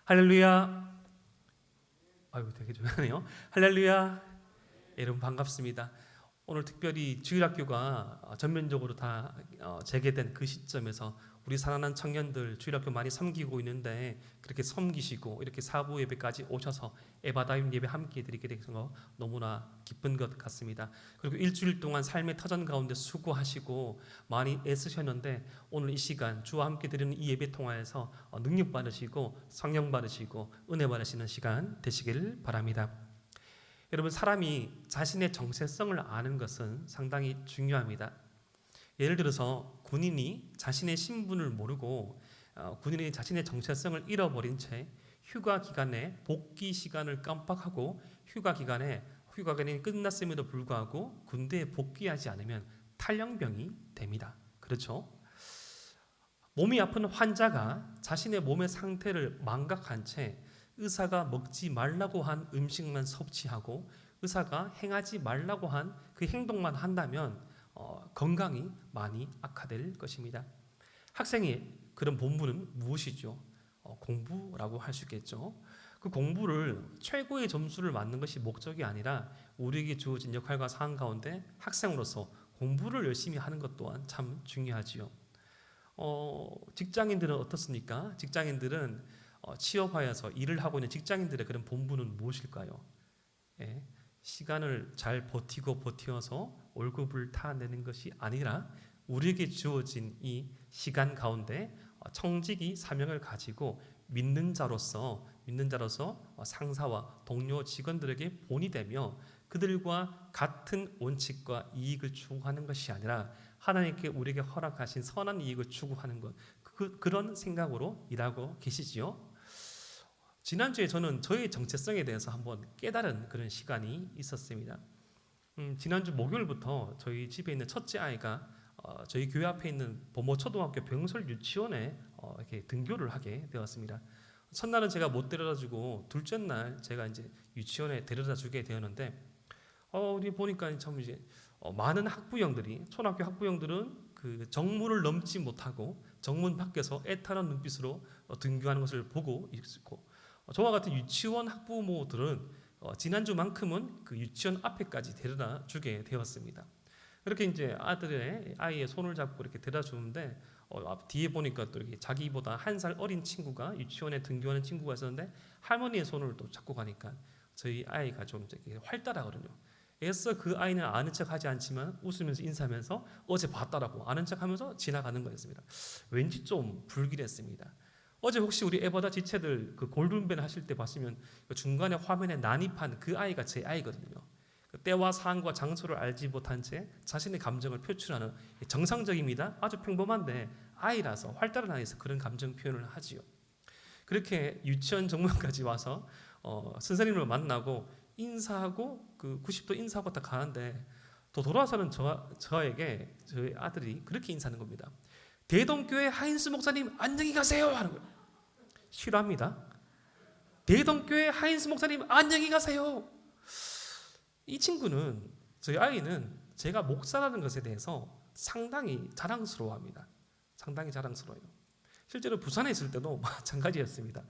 할렐루야. 아유, 되게 좋네요. 할렐루야. 여러분 반갑습니다. 오늘 특별히 주일학교가 전면적으로 다 재개된 그 시점에서 우리 사랑하는 청년들 주일학교 많이 섬기고 있는데, 그렇게 섬기시고 이렇게 사부 예배까지 오셔서 에바다임 예배 함께 드리게 돼서 너무나 기쁜 것 같습니다. 그리고 일주일 동안 삶의 터전 가운데 수고하시고 많이 애쓰셨는데, 오늘 이 시간 주와 함께 드리는 이 예배 통화에서 능력 받으시고 성령 받으시고 은혜 받으시는 시간 되시길 바랍니다. 여러분, 사람이 자신의 정체성을 아는 것은 상당히 중요합니다. 예를 들어서 군인이 자신의 신분을 모르고 군인이 자신의 정체성을 잃어버린 채 휴가 기간에 복귀 시간을 깜빡하고 휴가 기간이 끝났음에도 불구하고 군대에 복귀하지 않으면 탈영병이 됩니다. 그렇죠? 몸이 아픈 환자가 자신의 몸의 상태를 망각한 채 의사가 먹지 말라고 한 음식만 섭취하고 의사가 행하지 말라고 한 그 행동만 한다면 건강이 많이 악화될 것입니다. 학생의 그런 본분은 무엇이죠? 공부라고 할 수 있겠죠. 그 공부를 최고의 점수를 맞는 것이 목적이 아니라 우리에게 주어진 역할과 사안 가운데 학생으로서 공부를 열심히 하는 것 또한 참 중요하지요. 직장인들은 어떻습니까? 직장인들은 취업하여서 일을 하고 있는 직장인들의 그런 본분은 무엇일까요? 예, 시간을 잘 버텨서 월급을 타내는 것이 아니라 우리에게 주어진 이 시간 가운데 청지기 사명을 가지고 믿는 자로서 상사와 동료 직원들에게 본이 되며 그들과 같은 원칙과 이익을 추구하는 것이 아니라 하나님께 우리에게 허락하신 선한 이익을 추구하는 것, 그런 생각으로 일하고 계시지요. 지난주에 저는 저의 정체성에 대해서 한번 깨달은 그런 시간이 있었습니다. 지난주 목요일부터 저희 집에 있는 첫째 아이가 저희 교회 앞에 있는 범어초등학교 병설 유치원에 이렇게 등교를 하게 되었습니다. 첫날은 제가 못 데려다주고 둘째 날 제가 이제 유치원에 데려다주게 되었는데, 우리 보니까 참 이제 많은 학부형들이, 초등학교 학부형들은 그 정문을 넘지 못하고 정문 밖에서 애타는 눈빛으로 등교하는 것을 보고 있고, 저와 같은 유치원 학부모들은 지난주만큼은 그 유치원 앞에까지 데려다 주게 되었습니다. 그렇게 이제 아이의 손을 잡고 이렇게 데려다 주는데, 뒤에 보니까 또 이렇게 자기보다 1살 어린 친구가 유치원에 등교하는 친구가 있었는데, 할머니의 손을 또 잡고 가니까 저희 아이가 좀 활달하거든요. 애써 그 아이는 아는 척하지 않지만 웃으면서 인사하면서 어제 봤다라고 아는 척하면서 지나가는 거였습니다. 왠지 좀 불길했습니다. 어제 혹시 우리 에버다 지체들 그 골든벨 하실 때 봤으면 그 중간에 화면에 난입한 그 아이가 제 아이거든요. 그 때와 상황과 장소를 알지 못한 채 자신의 감정을 표출하는, 정상적입니다. 아주 평범한데 아이라서, 활달한 아이라서 그런 감정 표현을 하지요. 그렇게 유치원 정문까지 와서 선생님을 만나고 인사하고 그 90도 인사하고 딱 가는데, 또 돌아와서는 저에게 저희 아들이 그렇게 인사하는 겁니다. 대동교회 하인수 목사님 안녕히 가세요 하는 거예요. 싫어합니다. 대동교회 하인수 목사님 안녕히 가세요. 이 친구는, 저희 아이는 제가 목사라는 것에 대해서 상당히 자랑스러워합니다. 상당히 자랑스러워요. 실제로 부산에 있을 때도 마찬가지였습니다.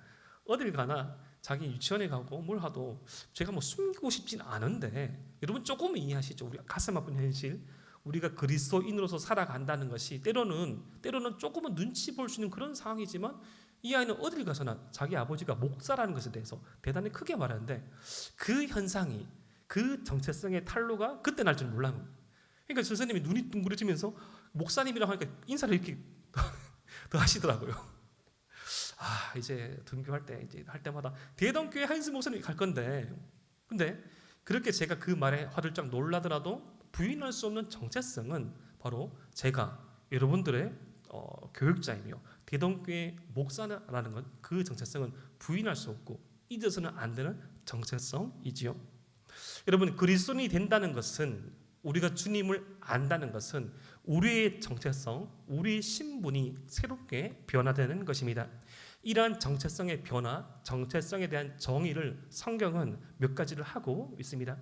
어딜 가나 자기 유치원에 가고 뭘 하도 제가 뭐 숨기고 싶진 않은데, 여러분 조금 이해하시죠? 우리 가슴 아픈 현실, 우리가 그리스도인으로서 살아간다는 것이 때로는 조금은 눈치 볼 수 있는 그런 상황이지만, 이 아이는 어딜 가서나 자기 아버지가 목사라는 것에 대해서 대단히 크게 말하는데, 그 현상이, 그 정체성의 탈로가 그때 날 줄 몰라요. 그러니까 선생님이 눈이 둥그러지면서 목사님이라고 하니까 인사를 이렇게 더 하시더라고요. 이제 등교할 때 이제 할 때마다 대동교회 하인수 목사님 갈 건데, 근데 그렇게 제가 그 말에 화들짝 놀라더라도 부인할 수 없는 정체성은 바로 제가 여러분들의 교육자이며 대동교회 목사라는 것, 그 정체성은 부인할 수 없고 잊어서는 안 되는 정체성이지요. 여러분, 그리스도인이 된다는 것은, 우리가 주님을 안다는 것은 우리의 정체성, 우리의 신분이 새롭게 변화되는 것입니다. 이러한 정체성의 변화, 정체성에 대한 정의를 성경은 몇 가지를 하고 있습니다.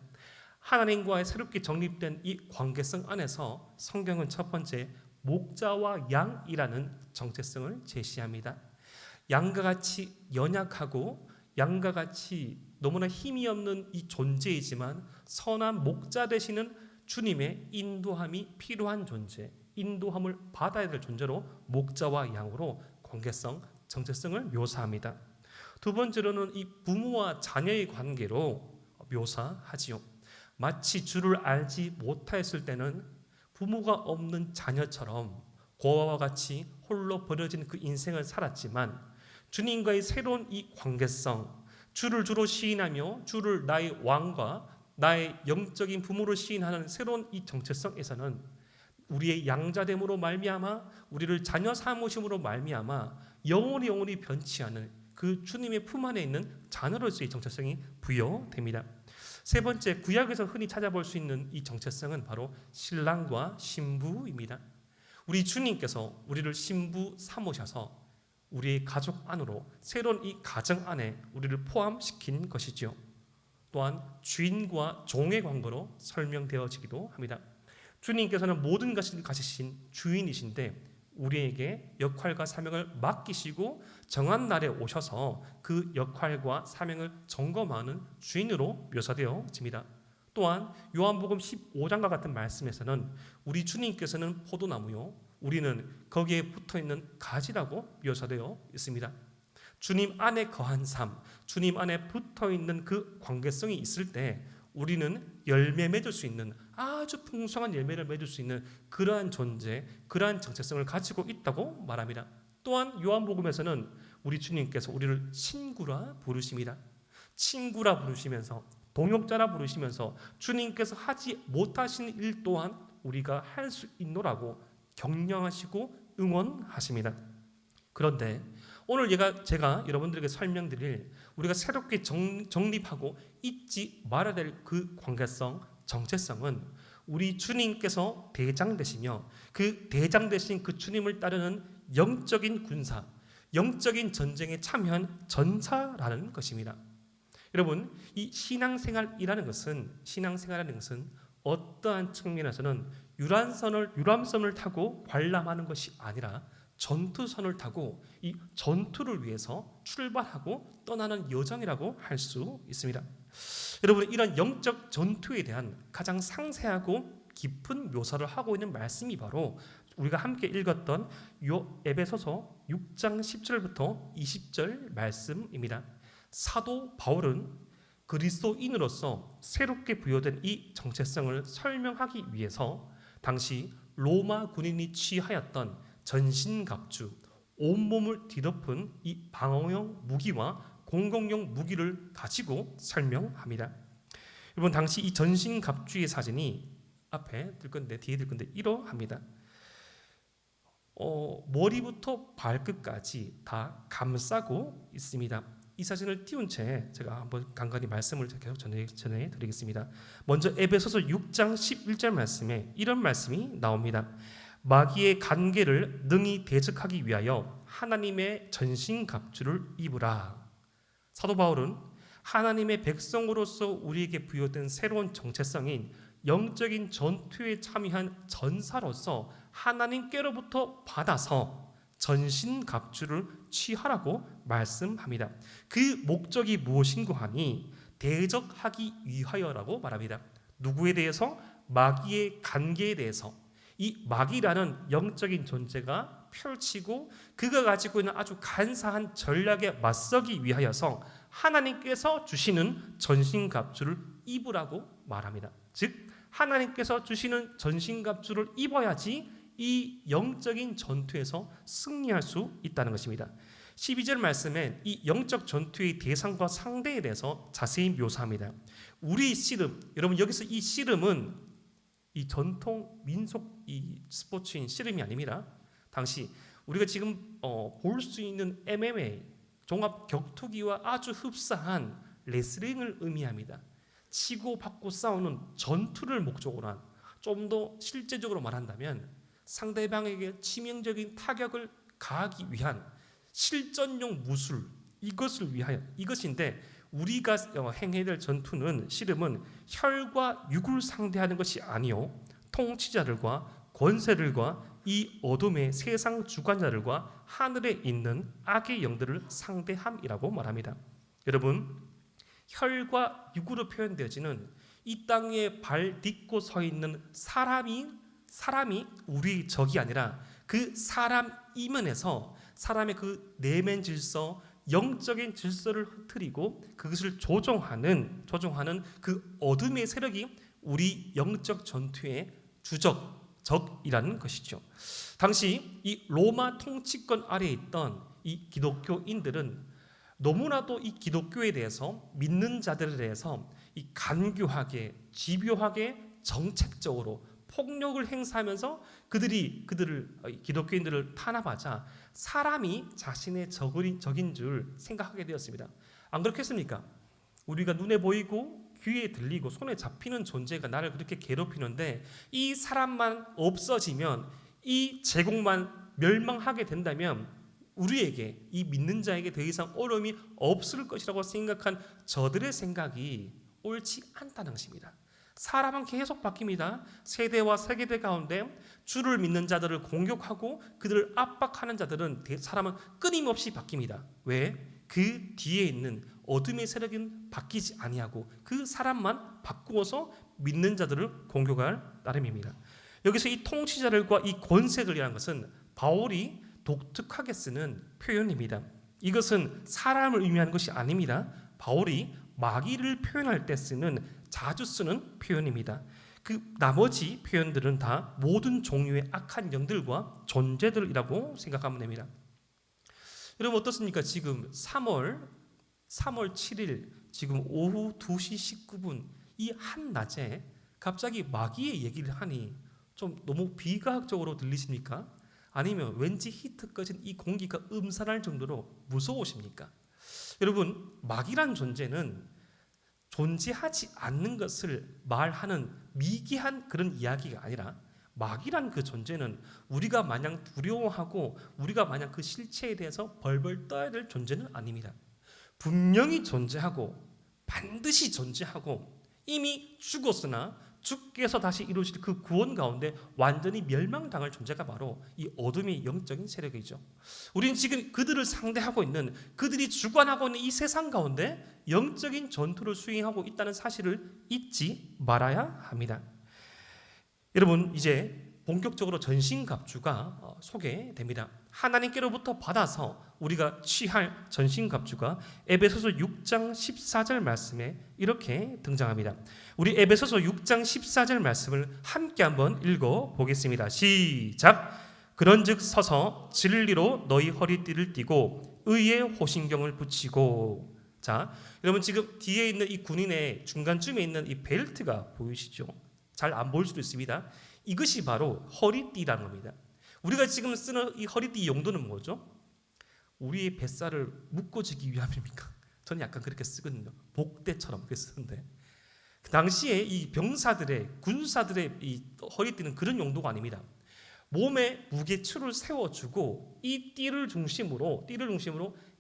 하나님과의 새롭게 정립된 이 관계성 안에서 성경은 첫 번째 목자와 양이라는 정체성을 제시합니다. 양과 같이 연약하고 양과 같이 너무나 힘이 없는 이 존재이지만 선한 목자 되시는 주님의 인도함이 필요한 존재, 인도함을 받아야 될 존재로 목자와 양으로 관계성, 정체성을 묘사합니다. 두 번째로는 이 부모와 자녀의 관계로 묘사하지요. 마치 주를 알지 못하였을 때는 부모가 없는 자녀처럼 고아와 같이 홀로 버려진 그 인생을 살았지만 주님과의 새로운 이 관계성, 주를 주로 시인하며 주를 나의 왕과 나의 영적인 부모로 시인하는 새로운 이 정체성에서는 우리의 양자됨으로 말미암아 우리를 자녀 삼으심으로 말미암아 영원히 변치 않는 그 주님의 품 안에 있는 자녀로서의 정체성이 부여됩니다. 세 번째, 구약에서 흔히 찾아볼 수 있는 이 정체성은 바로 신랑과 신부입니다. 우리 주님께서 우리를 신부 삼으셔서 우리의 가족 안으로 새로운 이 가정 안에 우리를 포함시킨 것이죠. 또한 주인과 종의 관계로 설명되어지기도 합니다. 주님께서는 모든 것을 가지신 주인이신데 우리에게 역할과 사명을 맡기시고 정한 날에 오셔서 그 역할과 사명을 점검하는 주인으로 묘사되어집니다. 또한 요한복음 15장과 같은 말씀에서는 우리 주님께서는 포도나무요 우리는 거기에 붙어있는 가지라고 묘사되어 있습니다. 주님 안에 거한 삶, 주님 안에 붙어있는 그 관계성이 있을 때 우리는 열매 맺을 수 있는 아주 풍성한 열매를 맺을 수 있는 그러한 존재, 그러한 정체성을 가지고 있다고 말합니다. 또한 요한복음에서는 우리 주님께서 우리를 친구라 부르십니다. 친구라 부르시면서 동역자라 부르시면서 주님께서 하지 못하신 일 또한 우리가 할 수 있노라고 격려하시고 응원하십니다. 그런데 오늘 제가 여러분들에게 설명드릴 우리가 새롭게 정립하고 잊지 말아야 될 그 관계성, 정체성은 우리 주님께서 대장 되시며 그 대장 되신 그 주님을 따르는 영적인 군사, 영적인 전쟁에 참여한 전사라는 것입니다. 여러분, 이 신앙생활이라는 것은 어떠한 측면에서는 유람선을 타고 관람하는 것이 아니라 전투선을 타고 이 전투를 위해서 출발하고 떠나는 여정이라고 할 수 있습니다. 여러분, 이런 영적 전투에 대한 가장 상세하고 깊은 묘사를 하고 있는 말씀이 바로 우리가 함께 읽었던 에베소서 6장 10절부터 20절 말씀입니다. 사도 바울은 그리스도인으로서 새롭게 부여된 이 정체성을 설명하기 위해서 당시 로마 군인이 취하였던 전신갑주, 온몸을 뒤덮은 이 방어용 무기와 공격용 무기를 가지고 설명합니다. 여러분, 당시 이 전신갑주의 사진이 앞에 들 건데 뒤에 들 건데 이러합니다. 머리부터 발끝까지 다 감싸고 있습니다. 이 사진을 띄운 채 제가 한번 간간히 말씀을 계속 전해드리겠습니다. 먼저 에베소서 6장 11절 말씀에 이런 말씀이 나옵니다. 마귀의 간계를 능히 대적하기 위하여 하나님의 전신갑주를 입으라. 사도 바울은 하나님의 백성으로서 우리에게 부여된 새로운 정체성인 영적인 전투에 참여한 전사로서 하나님께로부터 받아서 전신갑주를 취하라고 말씀합니다. 그 목적이 무엇인고 하니 대적하기 위하여라고 말합니다. 누구에 대해서? 마귀의 관계에 대해서. 이 마귀라는 영적인 존재가 펼치고 그가 가지고 있는 아주 간사한 전략에 맞서기 위하여서 하나님께서 주시는 전신갑주를 입으라고 말합니다. 즉 하나님께서 주시는 전신갑주를 입어야지 이 영적인 전투에서 승리할 수 있다는 것입니다. 12절 말씀에 이 영적 전투의 대상과 상대에 대해서 자세히 묘사합니다. 우리 씨름, 여러분 여기서 이 씨름은 이 전통 민속 이 스포츠인 씨름이 아닙니다. 당시 우리가 지금 볼 수 있는 MMA 종합 격투기와 아주 흡사한 레슬링을 의미합니다. 치고 받고 싸우는 전투를 목적으로 한, 좀 더 실제적으로 말한다면 상대방에게 치명적인 타격을 가하기 위한 실전용 무술, 이것을 위하여 이것인데 우리가 행해야 될 전투는 씨름은 혈과 육을 상대하는 것이 아니요 통치자들과 권세들과 이 어둠의 세상 주관자들과 하늘에 있는 악의 영들을 상대함이라고 말합니다. 여러분, 혈과 육으로 표현되어지는 이 땅에 발 딛고 서 있는 사람이 우리 적이 아니라 그 사람 이면에서 사람의 그 내면 질서, 영적인 질서를 흐트리고 그것을 조종하는 그 어둠의 세력이 우리 영적 전투의 적이라는 것이죠. 당시 이 로마 통치권 아래에 있던 이 기독교인들은 너무나도 이 기독교에 대해서, 믿는 자들에 대해서 이 간교하게, 집요하게, 정책적으로 폭력을 행사하면서 기독교인들을 탄압하자 사람이 자신의 적인 줄 생각하게 되었습니다. 안 그렇겠습니까? 우리가 눈에 보이고 귀에 들리고 손에 잡히는 존재가 나를 그렇게 괴롭히는데 이 사람만 없어지면, 이 제국만 멸망하게 된다면 우리에게, 이 믿는 자에게 더 이상 어려움이 없을 것이라고 생각한 저들의 생각이 옳지 않다는 것입니다. 사람은 계속 바뀝니다. 세대와 세계대 가운데 주를 믿는 자들을 공격하고 그들을 압박하는 사람은 끊임없이 바뀝니다. 왜? 그 뒤에 있는 어둠의 세력은 바뀌지 아니하고 그 사람만 바꾸어서 믿는 자들을 공격할 따름입니다. 여기서 이 통치자들과 이 권세들이라는 것은 바울이 독특하게 쓰는 표현입니다. 이것은 사람을 의미하는 것이 아닙니다. 바울이 마귀를 표현할 때 자주 쓰는 표현입니다. 그 나머지 표현들은 다 모든 종류의 악한 영들과 존재들이라고 생각하면 됩니다. 여러분 어떻습니까? 지금 3월 7일 지금 오후 2시 19분 이 한낮에 갑자기 마귀의 얘기를 하니 좀 너무 비과학적으로 들리십니까? 아니면 왠지 히트 꺼진 이 공기가 음산할 정도로 무서우십니까? 여러분, 마귀란 존재는 존재하지 않는 것을 말하는 미개한 그런 이야기가 아니라, 마귀란 그 존재는 우리가 마냥 두려워하고 우리가 마냥 그 실체에 대해서 벌벌 떠야 될 존재는 아닙니다. 분명히 존재하고 반드시 존재하고 이미 죽었으나 주께서 다시 이루실 그 구원 가운데 완전히 멸망당할 존재가 바로 이 어둠의 영적인 세력이죠. 우리는 지금 그들을 상대하고 있는, 그들이 주관하고 있는 이 세상 가운데 영적인 전투를 수행하고 있다는 사실을 잊지 말아야 합니다. 여러분, 이제 본격적으로 전신갑주가 소개됩니다. 하나님께로부터 받아서 우리가 취할 전신갑주가 에베소서 6장 14절 말씀에 이렇게 등장합니다. 우리 에베소서 6장 14절 말씀을 함께 한번 읽어보겠습니다. 시작! 그런즉 서서 진리로 너희 허리띠를 띠고 의의 호신경을 붙이고. 자, 여러분 지금 뒤에 있는 이 군인의 중간쯤에 있는 이 벨트가 보이시죠? 잘 안 보일 수도 있습니다. 이것이 바로 허리띠라는 겁니다. 우리가 지금 쓰는 이 허리띠 용도는 뭐죠? 우리의 뱃살을 묶어주기 위함입니까? 저는 약간 그렇게 쓰거든요. 복대처럼 그렇게 쓰는데, 그 당시에 이 병사들의, 군사들의 이 허리띠는 그런 용도가 아닙니다. 몸에 무게추를 세워주고 이 띠를 중심으로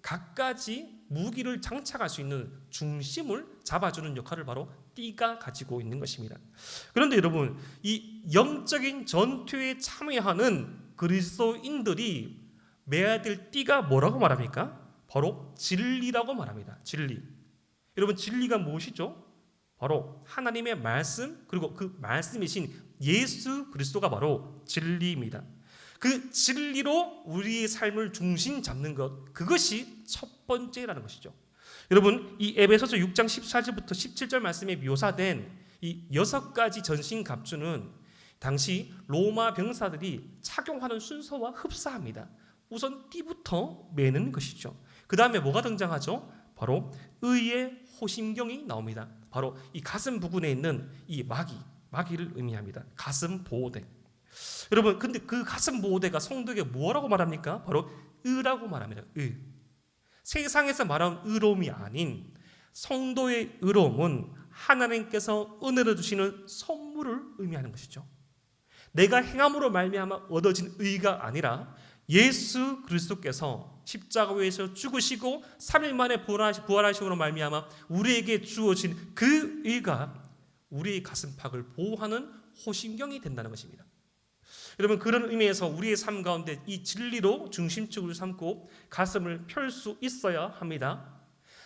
갖가지 무기를 장착할 수 있는 중심을 잡아주는 역할을 바로 띠가 가지고 있는 것입니다. 그런데 여러분, 이 영적인 전투에 참여하는 그리스도인들이 매야 될 띠가 뭐라고 말합니까? 바로 진리라고 말합니다. 진리. 여러분, 진리가 무엇이죠? 바로 하나님의 말씀, 그리고 그 말씀이신 예수 그리스도가 바로 진리입니다. 그 진리로 우리의 삶을 중심 잡는 것, 그것이 첫 번째라는 것이죠. 여러분, 이 에베소서 6장 14절부터 17절 말씀에 묘사된 이 6가지 전신 갑주는 당시 로마 병사들이 착용하는 순서와 흡사합니다. 우선 띠부터 매는 것이죠. 그 다음에 뭐가 등장하죠? 바로 의의 호심경이 나옵니다. 바로 이 가슴 부근에 있는 이 마귀를 의미합니다. 가슴 보호대. 여러분, 근데 그 가슴 보호대가 성도에게 뭐라고 말합니까? 바로 의라고 말합니다. 의. 세상에서 말하는 의로움이 아닌 성도의 의로움은 하나님께서 은혜로 주시는 선물을 의미하는 것이죠. 내가 행함으로 말미암아 얻어진 의가 아니라 예수 그리스도께서 십자가 위에서 죽으시고 3일 만에 부활하심으로 말미암아 우리에게 주어진 그 의가 우리의 가슴팍을 보호하는 호신경이 된다는 것입니다. 여러분, 그런 의미에서 우리의 삶 가운데 이 진리로 중심축을 삼고 가슴을 펼 수 있어야 합니다.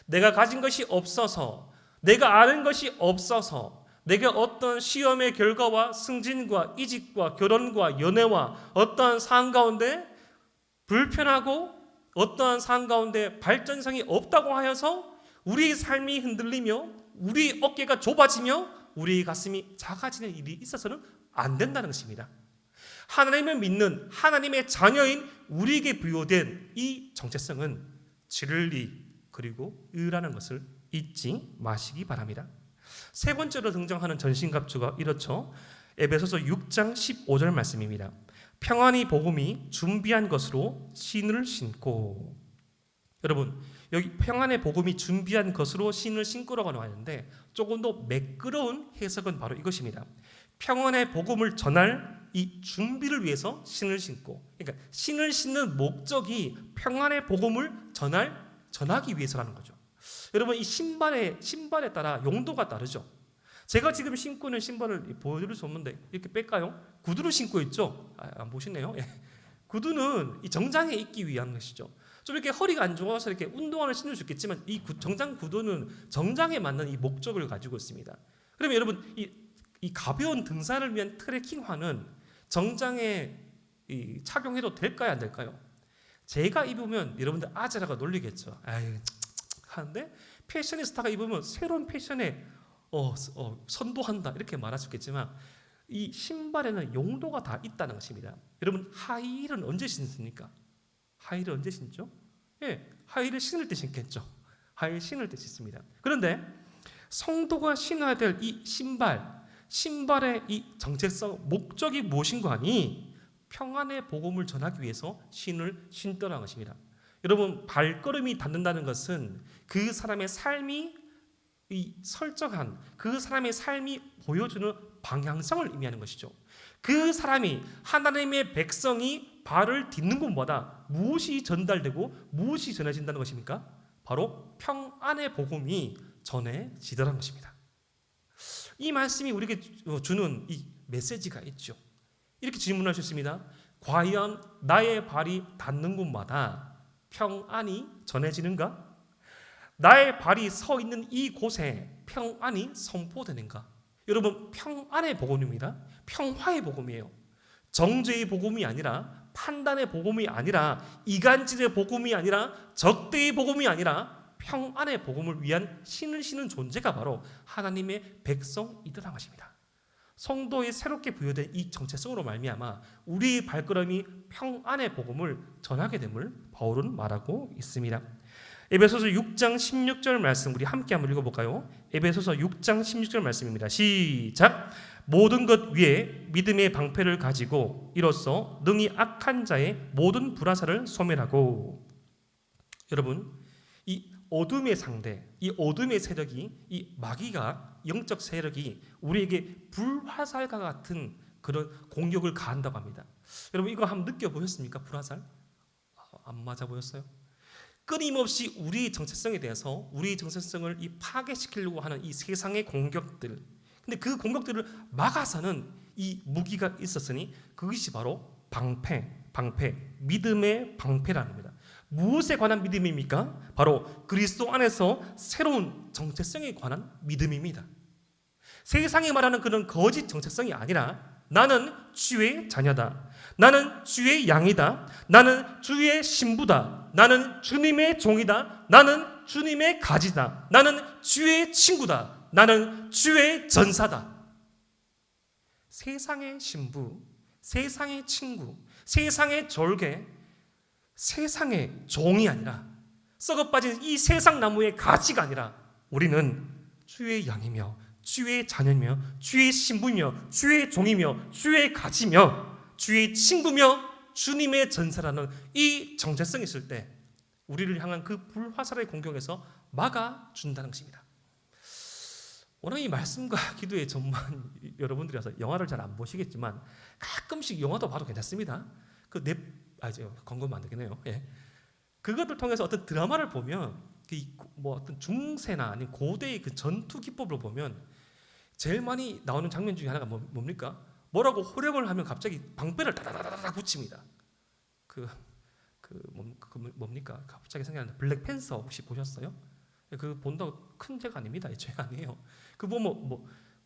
내가 가진 것이 없어서, 내가 아는 것이 없어서, 내가 어떤 시험의 결과와 승진과 이직과 결혼과 연애와 어떠한 상황 가운데 불편하고 어떠한 상황 가운데 발전성이 없다고 하여서 우리의 삶이 흔들리며 우리 어깨가 좁아지며 우리의 가슴이 작아지는 일이 있어서는 안 된다는 것입니다. 하나님을 믿는 하나님의 자녀인 우리에게 부여된 이 정체성은 진리 그리고 의라는 것을 잊지 마시기 바랍니다. 세 번째로 등장하는 전신갑주가 이렇죠. 에베소서 6장 15절 말씀입니다. 평안히 복음이 준비한 것으로 신을 신고. 여러분, 여기 평안의 복음이 준비한 것으로 신을 신고라고 나왔는데 조금 더 매끄러운 해석은 바로 이것입니다. 평안의 복음을 전할 이 준비를 위해서 신을 신고, 그러니까 신을 신는 목적이 평안의 복음을 전하기 위해서라는 거죠. 여러분, 이 신발에 따라 용도가 다르죠. 제가 지금 신고 있는 신발을 보여드릴 수 없는데 이렇게 뺄까요? 구두를 신고 있죠. 안 보시네요. 예. 구두는 이 정장에 입기 위한 것이죠. 좀 이렇게 허리가 안 좋아서 이렇게 운동화를 신을 수 있겠지만 이 정장 구두는 정장에 맞는 이 목적을 가지고 있습니다. 그러면 여러분, 이 가벼운 등산을 위한 트레킹화는 정장에 착용해도 될까요, 안 될까요? 제가 입으면 여러분들 아재라고 놀리겠죠. 아유, 하는데 패셔니스타가 입으면 새로운 패션에 선도한다 이렇게 말할 수 있겠지만 이 신발에는 용도가 다 있다는 것입니다. 여러분, 하이힐은 언제 신습니까? 하이힐을 언제 신죠? 예, 하이힐을 신을 때 신겠죠. 하이힐 신을 때 신습니다. 그런데 성도가 신어야 될 이 신발의 이 정체성, 목적이 무엇인가 하니 평안의 복음을 전하기 위해서 신을 신더라는 것입니다. 여러분, 발걸음이 닿는다는 것은 그 사람의 삶이 설정한, 그 사람의 삶이 보여주는 방향성을 의미하는 것이죠. 그 사람이, 하나님의 백성이 발을 딛는 곳마다 무엇이 전달되고 무엇이 전해진다는 것입니까? 바로 평안의 복음이 전해지더라는 것입니다. 이 말씀이 우리에게 주는 이 메시지가 있죠. 이렇게 질문할 수 있습니다. 과연 나의 발이 닿는 곳마다 평안이 전해지는가? 나의 발이 서 있는 이곳에 평안이 선포되는가? 여러분, 평안의 복음입니다. 평화의 복음이에요. 정죄의 복음이 아니라, 판단의 복음이 아니라, 이간질의 복음이 아니라, 적대의 복음이 아니라 평안의 복음을 위한 신을 신은 존재가 바로 하나님의 백성이더라는 것입니다. 성도의 새롭게 부여된 이 정체성으로 말미암아 우리의 발걸음이 평안의 복음을 전하게 됨을 바울은 말하고 있습니다. 에베소서 6장 16절 말씀 우리 함께 한번 읽어볼까요? 에베소서 6장 16절 말씀입니다. 시작! 모든 것 위에 믿음의 방패를 가지고 이로써 능히 악한 자의 모든 불화살을 소멸하고. 여러분, 이 어둠의 상대, 이 어둠의 세력이, 이 마귀가, 영적 세력이 우리에게 불화살과 같은 그런 공격을 가한다고 합니다. 여러분, 이거 한번 느껴보셨습니까? 불화살? 안 맞아 보였어요? 끊임없이 우리의 정체성에 대해서 우리의 정체성을 파괴시키려고 하는 이 세상의 공격들, 근데 그 공격들을 막아서는 이 무기가 있었으니 그것이 바로 방패, 믿음의 방패라는 겁니다. 무엇에 관한 믿음입니까? 바로 그리스도 안에서 새로운 정체성에 관한 믿음입니다. 세상이 말하는 그런 거짓 정체성이 아니라 나는 주의 자녀다. 나는 주의 양이다. 나는 주의 신부다. 나는 주님의 종이다. 나는 주님의 가지다. 나는 주의 친구다. 나는 주의 전사다. 세상의 신부, 세상의 친구, 세상의 졸개, 세상의 종이 아니라, 썩어빠진 이 세상 나무의 가지가 아니라 우리는 주의 양이며 주의 자녀며 주의 신부며 주의 종이며 주의 가지며 주의 친구며 주님의 전사라는 이 정체성이 있을 때 우리를 향한 그 불화살의 공격에서 막아준다는 것입니다. 워낙 이 말씀과 기도의 전문 여러분들이라서 영화를 잘 안 보시겠지만 가끔씩 영화도 봐도 괜찮습니다. 광고만 안 되겠네요. 예. 그것을 통해서 어떤 드라마를 보면 어떤 중세나 아니면 고대의 그 전투 기법을 보면 제일 많이 나오는 장면 중에 하나가 뭡니까? 뭐라고 호령을 하면 갑자기 방패를 다다다다 붙입니다. 뭡니까? 갑자기 생각나는 블랙팬서 혹시 보셨어요? 그 본다고 큰 죄가 아닙니다. 죄 아니에요. 그 보면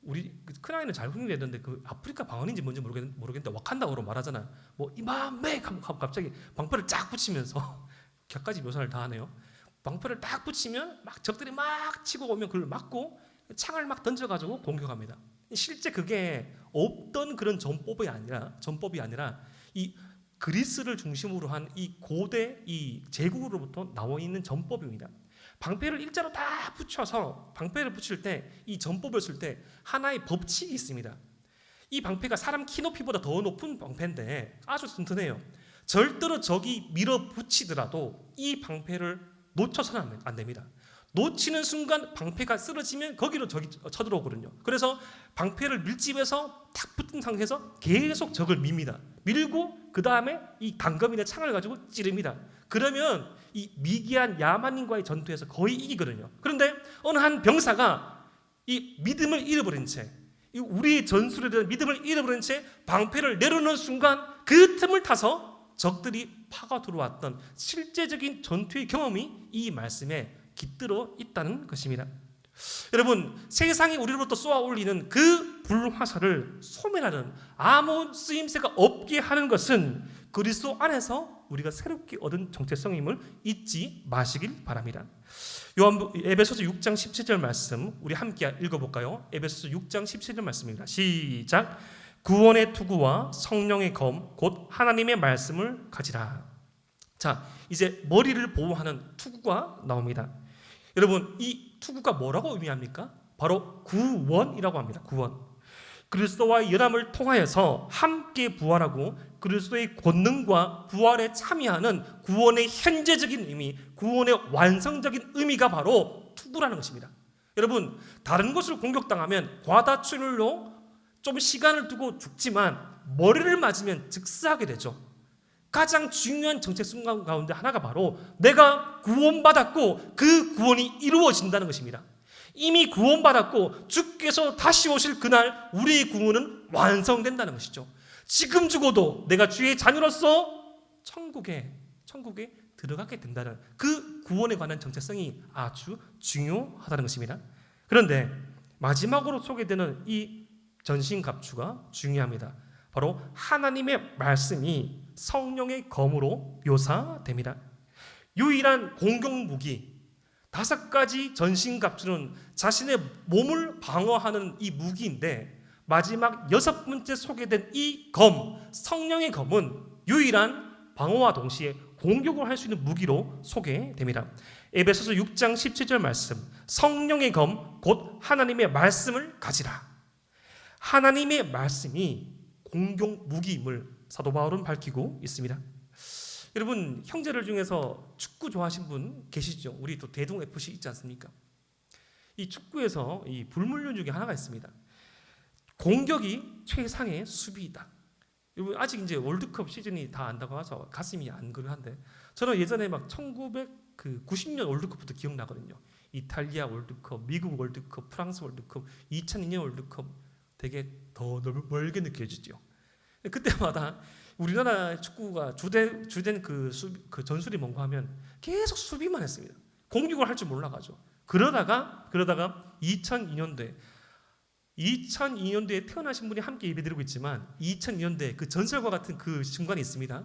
우리 큰아이는 잘 훈련되던데 그 아프리카 방언인지 뭔지 모르겠는데 와칸다어로 말하잖아요. 이맘에 갑자기 방패를 쫙 붙이면서 격까지 묘사를 다 하네요. 방패를 딱 붙이면 막 적들이 막 치고 오면 그걸 막고 창을 막 던져가지고 공격합니다. 실제 그게 없던 그런 전법이 아니라 이 그리스를 중심으로 한 이 고대 이 제국으로부터 나와 있는 전법입니다. 방패를 일자로 다 붙여서 방패를 붙일 때 이 전법을 쓸 때 하나의 법칙이 있습니다. 이 방패가 사람 키 높이보다 더 높은 방패인데 아주 튼튼해요. 절대로 적이 밀어붙이더라도 이 방패를 놓쳐서는 안 됩니다. 놓치는 순간 방패가 쓰러지면 거기로 적이 쳐들어오거든요. 그래서 방패를 밀집해서 탁 붙은 상태에서 계속 적을 밉니다. 밀고 그 다음에 이 단검이나 창을 가지고 찌릅니다. 그러면 이 미개한 야만인과의 전투에서 거의 이기거든요. 그런데 어느 한 병사가 이 믿음을 잃어버린 채, 우리의 전술에 대한 믿음을 잃어버린 채 방패를 내려놓는 순간 그 틈을 타서 적들이 파가 들어왔던 실제적인 전투의 경험이 이 말씀에 깃들어 있다는 것입니다. 여러분, 세상이 우리로부터 쏘아 올리는 그 불화살을 소멸하는 아무 쓰임새가 없게 하는 것은 그리스도 안에서 우리가 새롭게 얻은 정체성임을 잊지 마시길 바랍니다. 에베소서 6장 17절 말씀 우리 함께 읽어볼까요? 에베소서 6장 17절 말씀입니다. 시작. 구원의 투구와 성령의 검 곧 하나님의 말씀을 가지라. 자, 이제 머리를 보호하는 투구가 나옵니다. 여러분, 이 투구가 뭐라고 의미합니까? 바로 구원이라고 합니다. 구원. 그리스도와의 연합을 통하여서 함께 부활하고 그리스도의 권능과 부활에 참여하는 구원의 현재적인 의미, 구원의 완성적인 의미가 바로 투구라는 것입니다. 여러분, 다른 것을 공격당하면 과다출혈로 좀 시간을 두고 죽지만 머리를 맞으면 즉사하게 되죠. 가장 중요한 정체성 가운데 하나가 바로 내가 구원받았고 그 구원이 이루어진다는 것입니다. 이미 구원받았고 주께서 다시 오실 그날 우리의 구원은 완성된다는 것이죠. 지금 죽어도 내가 주의 자녀로서 천국에 들어가게 된다는 그 구원에 관한 정체성이 아주 중요하다는 것입니다. 그런데 마지막으로 소개되는 이 전신갑주가 중요합니다. 바로 하나님의 말씀이 성령의 검으로 묘사됩니다. 유일한 공격무기 5가지 전신갑주는 자신의 몸을 방어하는 이 무기인데 마지막 6번째 소개된 이 검, 성령의 검은 유일한 방어와 동시에 공격을 할 수 있는 무기로 소개됩니다. 에베소서 6장 17절 말씀, 성령의 검 곧 하나님의 말씀을 가지라. 하나님의 말씀이 공격 무기임을 사도 바울은 밝히고 있습니다. 여러분, 형제들 중에서 축구 좋아하시는 분 계시죠? 우리 또 대동 FC 있지 않습니까? 이 축구에서 이 불문율 중에 하나가 있습니다. 공격이 최상의 수비이다. 여러분, 아직 이제 월드컵 시즌이 다 안 다가와서 가슴이 안 그러한데 저는 예전에 막 1990년 월드컵부터 기억나거든요. 이탈리아 월드컵, 미국 월드컵, 프랑스 월드컵, 2002년 월드컵 되게 더 멀게 느껴지죠. 그때마다 우리나라 축구가 주된 그 전술이 뭔가 하면 계속 수비만 했습니다. 공격을 할 줄 몰라가지고 그러다가 2002년도에 태어나신 분이 함께 예배드리고 있지만 2002년도에 그 전설과 같은 그 순간이 있습니다.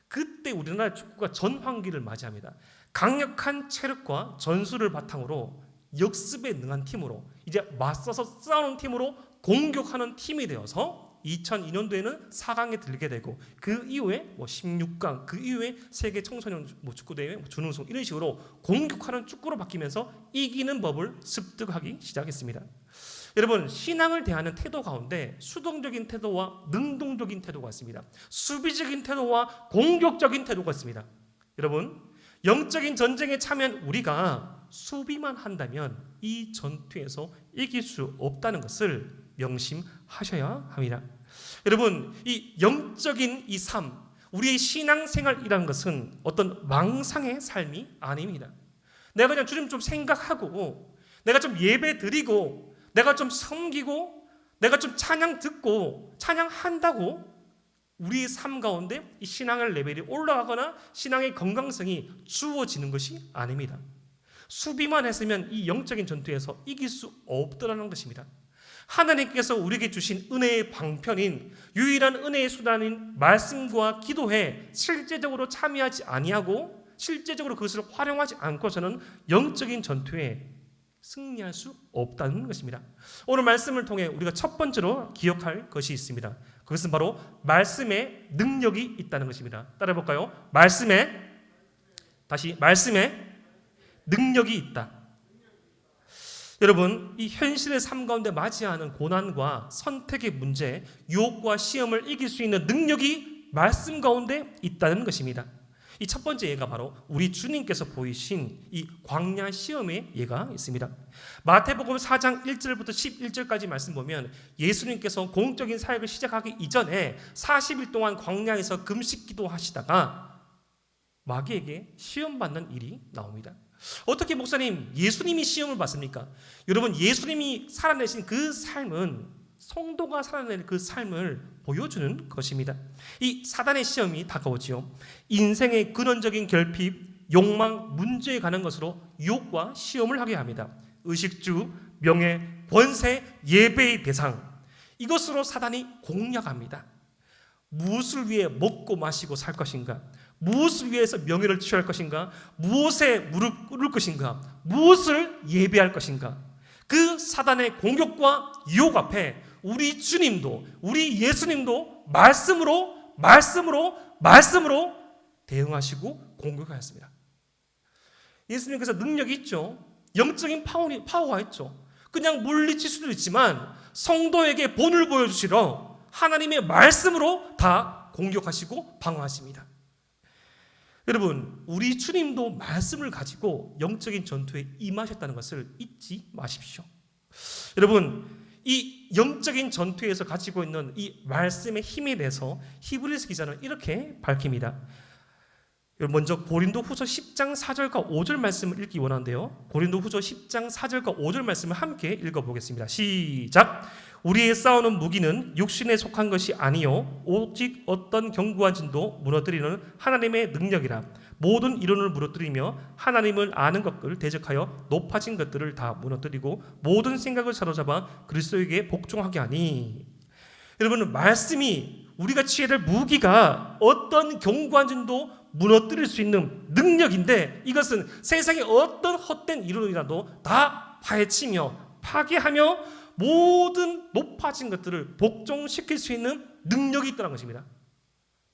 그때 우리나라 축구가 전환기를 맞이합니다. 강력한 체력과 전술을 바탕으로 역습에 능한 팀으로 이제 맞서서 싸우는 팀으로 공격하는 팀이 되어서 2002년도에는 4강에 들게 되고 그 이후에 16강, 그 이후에 세계 청소년 축구대회 준우승 이런 식으로 공격하는 축구로 바뀌면서 이기는 법을 습득하기 시작했습니다. 여러분, 신앙을 대하는 태도 가운데 수동적인 태도와 능동적인 태도가 있습니다. 수비적인 태도와 공격적인 태도가 있습니다. 여러분, 영적인 전쟁에 참여한 우리가 수비만 한다면 이 전투에서 이길 수 없다는 것을 명심하셔야 합니다. 여러분, 이 영적인 이 삶, 우리의 신앙생활이라는 것은 어떤 망상의 삶이 아닙니다. 내가 그냥 주님 좀 생각하고 내가 좀 예배 드리고 내가 좀 섬기고 내가 좀 찬양 듣고 찬양한다고 우리의 삶 가운데 이 신앙의 레벨이 올라가거나 신앙의 건강성이 주어지는 것이 아닙니다. 수비만 했으면 이 영적인 전투에서 이길 수 없더라는 것입니다. 하나님께서 우리에게 주신 은혜의 방편인 유일한 은혜의 수단인 말씀과 기도에 실제적으로 참여하지 아니하고 실제적으로 그것을 활용하지 않고서는 영적인 전투에 승리할 수 없다는 것입니다. 오늘 말씀을 통해 우리가 첫 번째로 기억할 것이 있습니다. 그것은 바로 말씀의 능력이 있다는 것입니다. 따라해볼까요? 말씀의 능력이 있다. 여러분, 이 현실의 삶 가운데 맞이하는 고난과 선택의 문제, 유혹과 시험을 이길 수 있는 능력이 말씀 가운데 있다는 것입니다. 이 첫 번째 예가 바로 우리 주님께서 보이신 이 광야 시험의 예가 있습니다. 마태복음 4장 1절부터 11절까지 말씀 보면 예수님께서 공적인 사역을 시작하기 이전에 40일 동안 광야에서 금식 기도하시다가 마귀에게 시험받는 일이 나옵니다. 어떻게 목사님, 예수님이 시험을 받습니까? 여러분, 예수님이 살아내신 그 삶은 성도가 살아내는 그 삶을 보여주는 것입니다. 이 사단의 시험이 다가오지요. 인생의 근원적인 결핍, 욕망, 문제에 가는 것으로 유혹과 시험을 하게 합니다. 의식주, 명예, 권세, 예배의 대상, 이것으로 사단이 공략합니다. 무엇을 위해 먹고 마시고 살 것인가? 무엇을 위해서 명예를 취할 것인가? 무엇에 무릎 꿇을 것인가? 무엇을 예배할 것인가? 그 사단의 공격과 유혹 앞에 우리 주님도, 우리 예수님도 말씀으로 대응하시고 공격하였습니다. 예수님께서 능력이 있죠. 영적인 파워가 있죠. 그냥 물리칠 수도 있지만 성도에게 본을 보여주시러 하나님의 말씀으로 다 공격하시고 방어하십니다. 여러분, 우리 주님도 말씀을 가지고 영적인 전투에 임하셨다는 것을 잊지 마십시오. 여러분, 이 영적인 전투에서 가지고 있는 이 말씀의 힘에 대해서 히브리서 기자는 이렇게 밝힙니다. 먼저 고린도후서 10장 4절과 5절 말씀을 읽기 원하는데요. 고린도후서 10장 4절과 5절 말씀을 함께 읽어보겠습니다. 시작! 우리의 싸우는 무기는 육신에 속한 것이 아니요 오직 어떤 견고한 진도 무너뜨리는 하나님의 능력이라. 모든 이론을 무너뜨리며 하나님을 아는 것을 대적하여 높아진 것들을 다 무너뜨리고 모든 생각을 사로잡아 그리스도에게 복종하게 하니. 여러분, 말씀이 우리가 취해야 될 무기가 어떤 견고한 진도 무너뜨릴 수 있는 능력인데, 이것은 세상의 어떤 헛된 이론이라도 다 파헤치며 파괴하며 모든 높아진 것들을 복종시킬 수 있는 능력이 있다는 것입니다.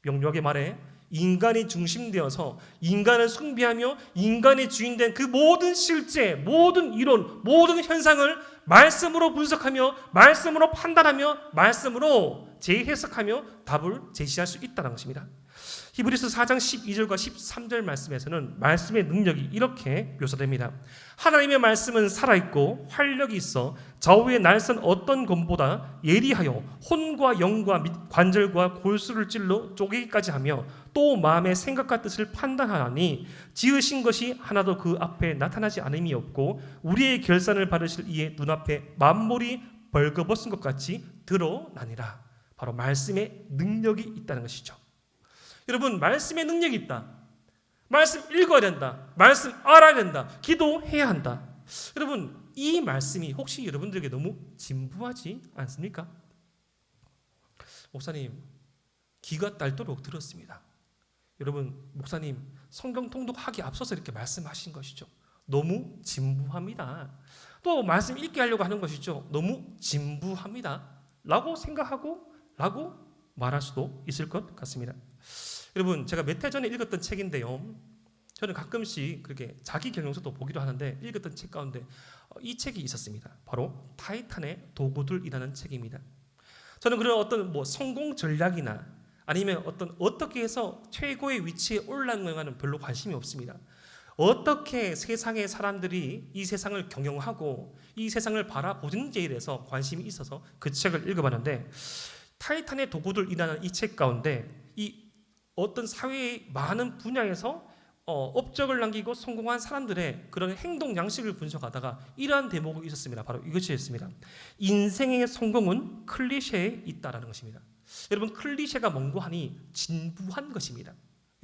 명료하게 말해 인간이 중심되어서 인간을 숭배하며 인간의 주인된 그 모든 실제, 모든 이론, 모든 현상을 말씀으로 분석하며 말씀으로 판단하며 말씀으로 재해석하며 답을 제시할 수 있다는 것입니다. 히브리서 4장 12절과 13절 말씀에서는 말씀의 능력이 이렇게 묘사됩니다. 하나님의 말씀은 살아있고 활력이 있어 좌우의 날선 어떤 검보다 예리하여 혼과 영과 및 관절과 골수를 찔러 쪼개기까지 하며 또 마음의 생각과 뜻을 판단하니 지으신 것이 하나도 그 앞에 나타나지 않음이 없고 우리의 결산을 받으실 이의 눈앞에 만물이 벌거벗은 것 같이 드러나니라. 바로 말씀의 능력이 있다는 것이죠. 여러분, 말씀의 능력이 있다. 말씀 읽어야 된다. 말씀 알아야 된다. 기도해야 한다. 여러분, 이 말씀이 혹시 여러분들에게 너무 진부하지 않습니까? 목사님, 귀가 딸도록 들었습니다. 여러분, 목사님 성경 통독하기 앞서서 이렇게 말씀하신 것이죠. 너무 진부합니다. 또 말씀 읽게 하려고 하는 것이죠. 너무 진부합니다. 라고 생각하고 라고 말할 수도 있을 것 같습니다. 여러분, 제가 몇 해 전에 읽었던 책인데요. 저는 가끔씩 그렇게 자기 경영서도 보기도 하는데 읽었던 책 가운데 이 책이 있었습니다. 바로 타이탄의 도구들이라는 책입니다. 저는 그런 어떤 성공 전략이나 아니면 어떻게 해서 최고의 위치에 올라가는 별로 관심이 없습니다. 어떻게 세상의 사람들이 이 세상을 경영하고 이 세상을 바라보는지에 대해서 관심이 있어서 그 책을 읽어봤는데, 타이탄의 도구들이라는 이 책 가운데 이 어떤 사회의 많은 분야에서 업적을 남기고 성공한 사람들의 그런 행동 양식을 분석하다가 이러한 대목이 있었습니다. 바로 이것이었습니다. 인생의 성공은 클리셰에 있다라는 것입니다. 여러분, 클리셰가 뭔고 하니 진부한 것입니다.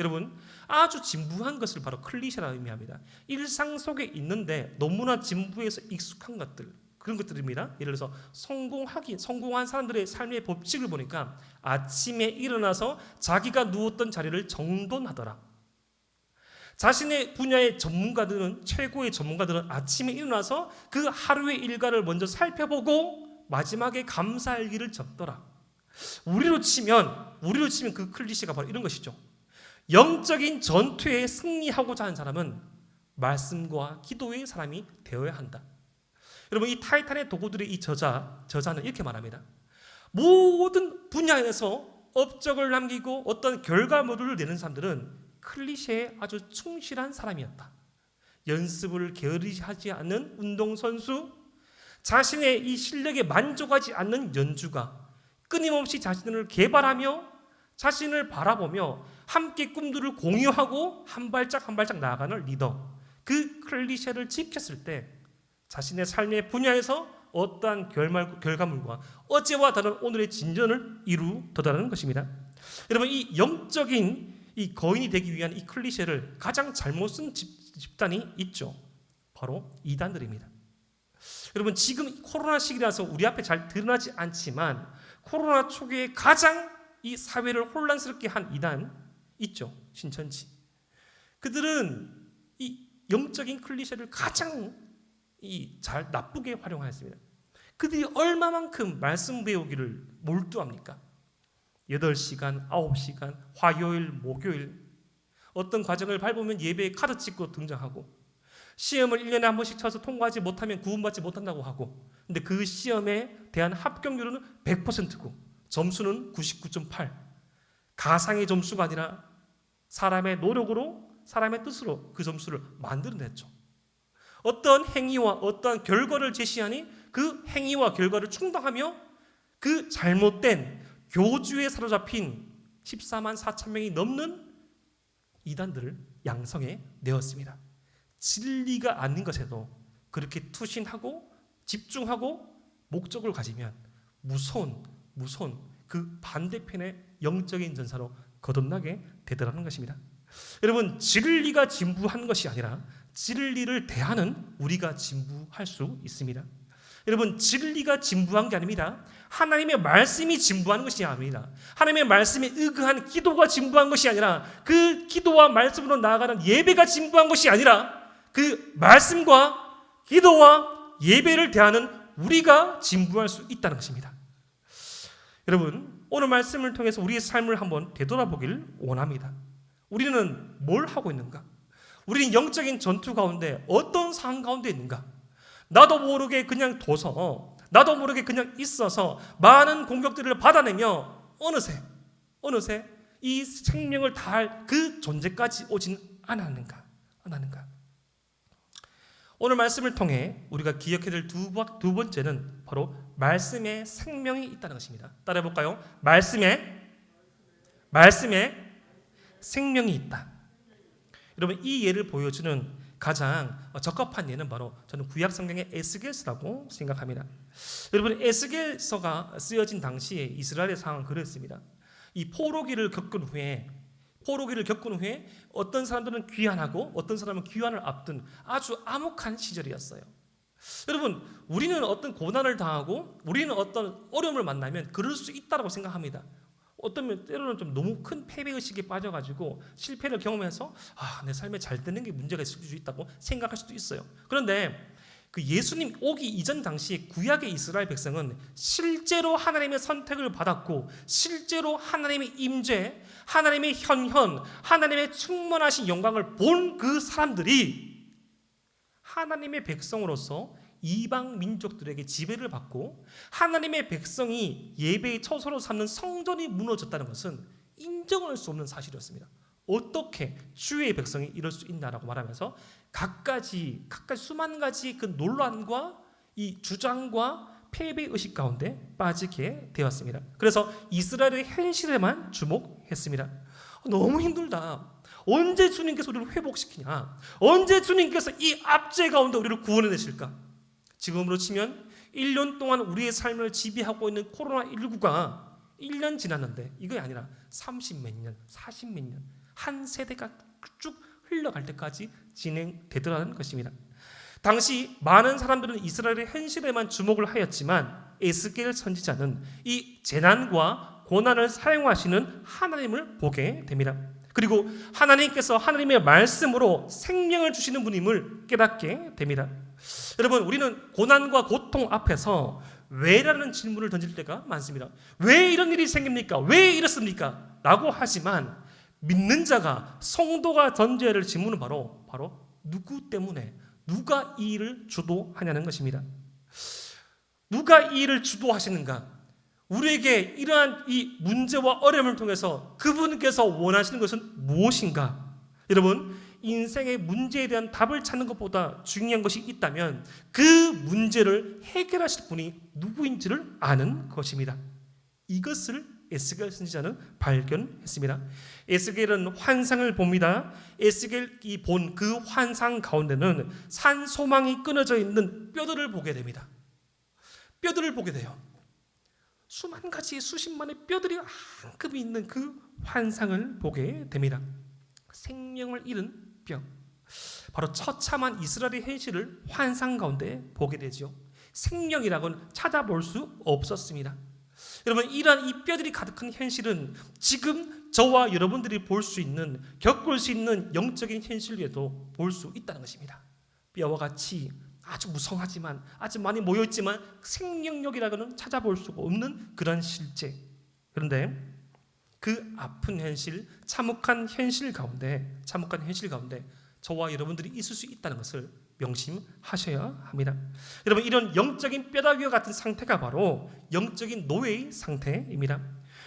여러분, 아주 진부한 것을 바로 클리셰라 의미합니다. 일상 속에 있는데 너무나 진부해서 익숙한 것들, 그런 것들입니다. 예를 들어서 성공한 사람들의 삶의 법칙을 보니까 아침에 일어나서 자기가 누웠던 자리를 정돈하더라. 자신의 분야의 전문가들은, 최고의 전문가들은 아침에 일어나서 그 하루의 일과를 먼저 살펴보고 마지막에 감사일기를 적더라. 우리로 치면 그 클리셰가 바로 이런 것이죠. 영적인 전투에 승리하고자 하는 사람은 말씀과 기도의 사람이 되어야 한다. 여러분, 이 타이탄의 도구들의 이 저자는 이렇게 말합니다. 모든 분야에서 업적을 남기고 어떤 결과물을 내는 사람들은 클리셰에 아주 충실한 사람이었다. 연습을 게으르지 않는 운동선수, 자신의 이 실력에 만족하지 않는 연주가, 끊임없이 자신을 개발하며 자신을 바라보며 함께 꿈들을 공유하고 한 발짝 나아가는 리더, 그 클리셰를 지켰을 때 자신의 삶의 분야에서 어떠한 결과물과 어제와 다른 오늘의 진전을 이루더라는 것입니다. 여러분, 이 영적인 이 거인이 되기 위한 이 클리셰를 가장 잘못 쓴 집단이 있죠. 바로 이단들입니다. 여러분, 지금 코로나 시기라서 우리 앞에 잘 드러나지 않지만 코로나 초기에 가장 이 사회를 혼란스럽게 한 이단 있죠. 신천지. 그들은 이 영적인 클리셰를 가장 잘 나쁘게 활용하였습니다. 그들이 얼마만큼 말씀 배우기를 몰두합니까? 8시간, 9시간, 화요일, 목요일, 어떤 과정을 밟으면 예배에 카드 찍고 등장하고, 시험을 1년에 한 번씩 쳐서 통과하지 못하면 구원받지 못한다고 하고, 근데 그 시험에 대한 합격률은 100%고 점수는 99.8. 가상의 점수가 아니라 사람의 노력으로, 사람의 뜻으로 그 점수를 만들어냈죠. 어떤 행위와 어떤 결과를 제시하니 그 행위와 결과를 충당하며 그 잘못된 교주에 사로잡힌 14만 4천 명이 넘는 이단들을 양성해 내었습니다. 진리가 아닌 것에도 그렇게 투신하고 집중하고 목적을 가지면 무서운 그 반대편의 영적인 전사로 거듭나게 되더라는 것입니다. 여러분, 진리가 진부한 것이 아니라 진리를 대하는 우리가 진부할 수 있습니다. 여러분, 진리가 진부한 게 아닙니다. 하나님의 말씀이 진부한 것이 아닙니다. 하나님의 말씀에 의거한 기도가 진부한 것이 아니라 그 기도와 말씀으로 나아가는 예배가 진부한 것이 아니라 그 말씀과 기도와 예배를 대하는 우리가 진부할 수 있다는 것입니다. 여러분, 오늘 말씀을 통해서 우리의 삶을 한번 되돌아보길 원합니다. 우리는 뭘 하고 있는가? 우리는 영적인 전투 가운데 어떤 상황 가운데 있는가? 나도 모르게 그냥 둬서, 나도 모르게 그냥 있어서 많은 공격들을 받아내며 어느새 이 생명을 다할 그 존재까지 오진 않았는가? 오늘 말씀을 통해 우리가 기억해야 될 두 번째는 바로 말씀에 생명이 있다는 것입니다. 따라해볼까요? 말씀에 생명이 있다. 여러분, 이 예를 보여주는 가장 적합한 예는 바로 저는 구약 성경의 에스겔서라고 생각합니다. 여러분, 에스겔서가 쓰여진 당시에 이스라엘의 상황은 그랬습니다. 이 포로기를 겪은 후에 어떤 사람들은 귀환하고 어떤 사람은 귀환을 앞둔 아주 암흑한 시절이었어요. 여러분, 우리는 어떤 고난을 당하고 우리는 어떤 어려움을 만나면 그럴 수 있다고 생각합니다. 어떤 때로는 좀 너무 큰 패배의식에 빠져가지고 실패를 경험해서 내 삶에 잘 되는 게 문제가 있을 수 있다고 생각할 수도 있어요. 그런데 그 예수님 오기 이전 당시에 구약의 이스라엘 백성은 실제로 하나님의 선택을 받았고 실제로 하나님의 임재, 하나님의 현현, 하나님의 충만하신 영광을 본 그 사람들이 하나님의 백성으로서 이방 민족들에게 지배를 받고 하나님의 백성이 예배의 처소로 삼는 성전이 무너졌다는 것은 인정할 수 없는 사실이었습니다. 어떻게 주의 백성이 이럴 수 있나라고 말하면서 각가지 수만 가지 그 논란과 이 주장과 패배의식 가운데 빠지게 되었습니다. 그래서 이스라엘의 현실에만 주목했습니다. 너무 힘들다. 언제 주님께서 우리를 회복시키냐? 언제 주님께서 이 압제 가운데 우리를 구원해내실까? 지금으로 치면 1년 동안 우리의 삶을 지배하고 있는 코로나19가 1년 지났는데 이게 아니라 30몇 년, 40몇 년, 한 세대가 쭉 흘러갈 때까지 진행되더라는 것입니다. 당시 많은 사람들은 이스라엘의 현실에만 주목을 하였지만 에스겔 선지자는 이 재난과 고난을 사용하시는 하나님을 보게 됩니다. 그리고 하나님께서 하나님의 말씀으로 생명을 주시는 분임을 깨닫게 됩니다. 여러분, 우리는 고난과 고통 앞에서 왜라는 질문을 던질 때가 많습니다. 왜 이런 일이 생깁니까? 왜 이렇습니까? 라고 하지만 믿는 자가, 성도가 던져야 할 질문은 바로 누구 때문에, 누가 이 일을 주도하냐는 것입니다. 누가 이 일을 주도하시는가? 우리에게 이러한 이 문제와 어려움을 통해서 그분께서 원하시는 것은 무엇인가? 여러분, 인생의 문제에 대한 답을 찾는 것보다 중요한 것이 있다면 그 문제를 해결하실 분이 누구인지를 아는 것입니다. 이것을 에스겔 선지자는 발견했습니다. 에스겔은 환상을 봅니다. 에스겔이 본 그 환상 가운데는 산소망이 끊어져 있는 뼈들을 보게 됩니다. 뼈들을 보게 돼요. 수만 가지 수십만의 뼈들이 한급이 있는 그 환상을 보게 됩니다. 생명을 잃은 뼈, 바로 처참한 이스라엘의 현실을 환상 가운데 보게 되죠. 생명이라고는 찾아볼 수 없었습니다. 여러분, 이러한 이 뼈들이 가득한 현실은 지금 저와 여러분들이 볼 수 있는, 겪을 수 있는 영적인 현실에도 볼 수 있다는 것입니다. 뼈와 같이 아주 무성하지만, 아주 많이 모여있지만 생명력이라고는 찾아볼 수가 없는 그런 실제. 그런데 그 아픈 현실, 참혹한 현실 가운데 저와 여러분들이 있을 수 있다는 것을 명심하셔야 합니다. 여러분, 이런 영적인 뼈다귀와 같은 상태가 바로 영적인 노예의 상태입니다.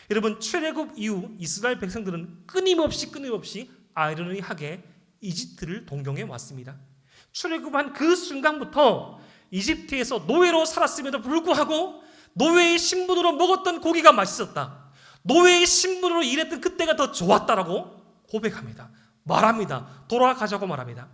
여러분, 출애굽 이후 이스라엘 백성들은 끊임없이 아이러니하게 이집트를 동경해 왔습니다. 출애굽한 그 순간부터 이집트에서 노예로 살았음에도 불구하고 노예의 신분으로 먹었던 고기가 맛있었다, 노예의 신분으로 일했던 그때가 더 좋았다라고 고백합니다. 말합니다. 돌아가자고 말합니다.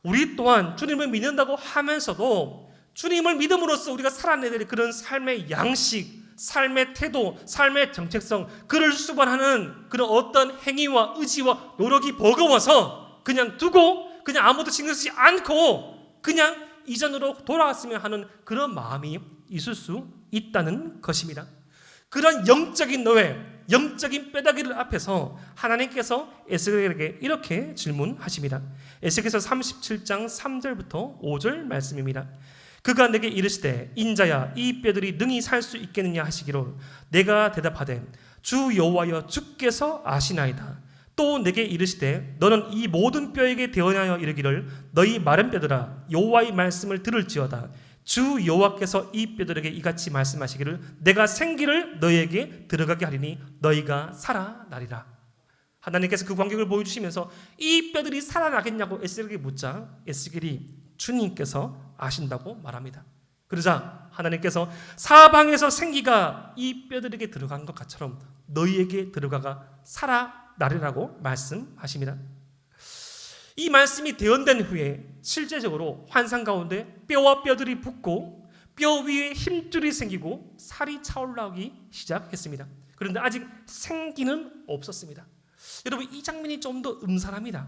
우리 또한 주님을 믿는다고 하면서도 주님을 믿음으로써 우리가 살아내야 될 그런 삶의 양식, 삶의 태도, 삶의 정체성, 그를 수반하는 그런 어떤 행위와 의지와 노력이 버거워서 그냥 두고 그냥 아무도 신경 쓰지 않고 그냥 이전으로 돌아왔으면 하는 그런 마음이 있을 수 있다는 것입니다. 그런 영적인 노예, 영적인 뼈다귀를 앞에서 하나님께서 에스겔에게 이렇게 질문하십니다. 에스겔서 37장 3절부터 5절 말씀입니다. 그가 내게 이르시되 인자야, 이 뼈들이 능히 살 수 있겠느냐 하시기로 내가 대답하되 주 여호와여, 주께서 아시나이다. 또 내게 이르시되 너는 이 모든 뼈에게 대언하여 이르기를 너희 마른 뼈들아, 여호와의 말씀을 들을지어다. 주 여호와께서 이 뼈들에게 이같이 말씀하시기를 내가 생기를 너희에게 들어가게 하리니 너희가 살아나리라. 하나님께서 그 광경을 보여주시면서 이 뼈들이 살아나겠냐고 에스겔에게 묻자 에스겔이 주님께서 아신다고 말합니다. 그러자 하나님께서 사방에서 생기가 이 뼈들에게 들어간 것처럼 너희에게 들어가가 살아나리라고 말씀하십니다. 이 말씀이 대언된 후에 실제적으로 환상 가운데 뼈와 뼈들이 붙고 뼈 위에 힘줄이 생기고 살이 차올라오기 시작했습니다. 그런데 아직 생기는 없었습니다. 여러분, 이 장면이 좀 더 음산합니다.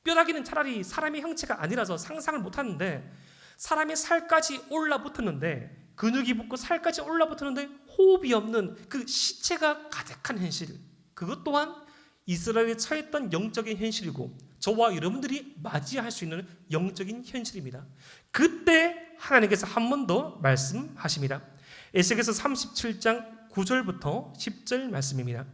뼈다귀는 차라리 사람의 형체가 아니라서 상상을 못하는데 사람의 살까지 올라붙었는데, 근육이 붙고 살까지 올라붙었는데 호흡이 없는 그 시체가 가득한 현실, 그것 또한 이스라엘에 처했던 영적인 현실이고 저와 여러분들이 맞이할 수 있는 영적인 현실입니다. 그때 하나님께서 한 번 더 말씀하십니다. 에스겔서 37장 9절부터 10절 말씀입니다.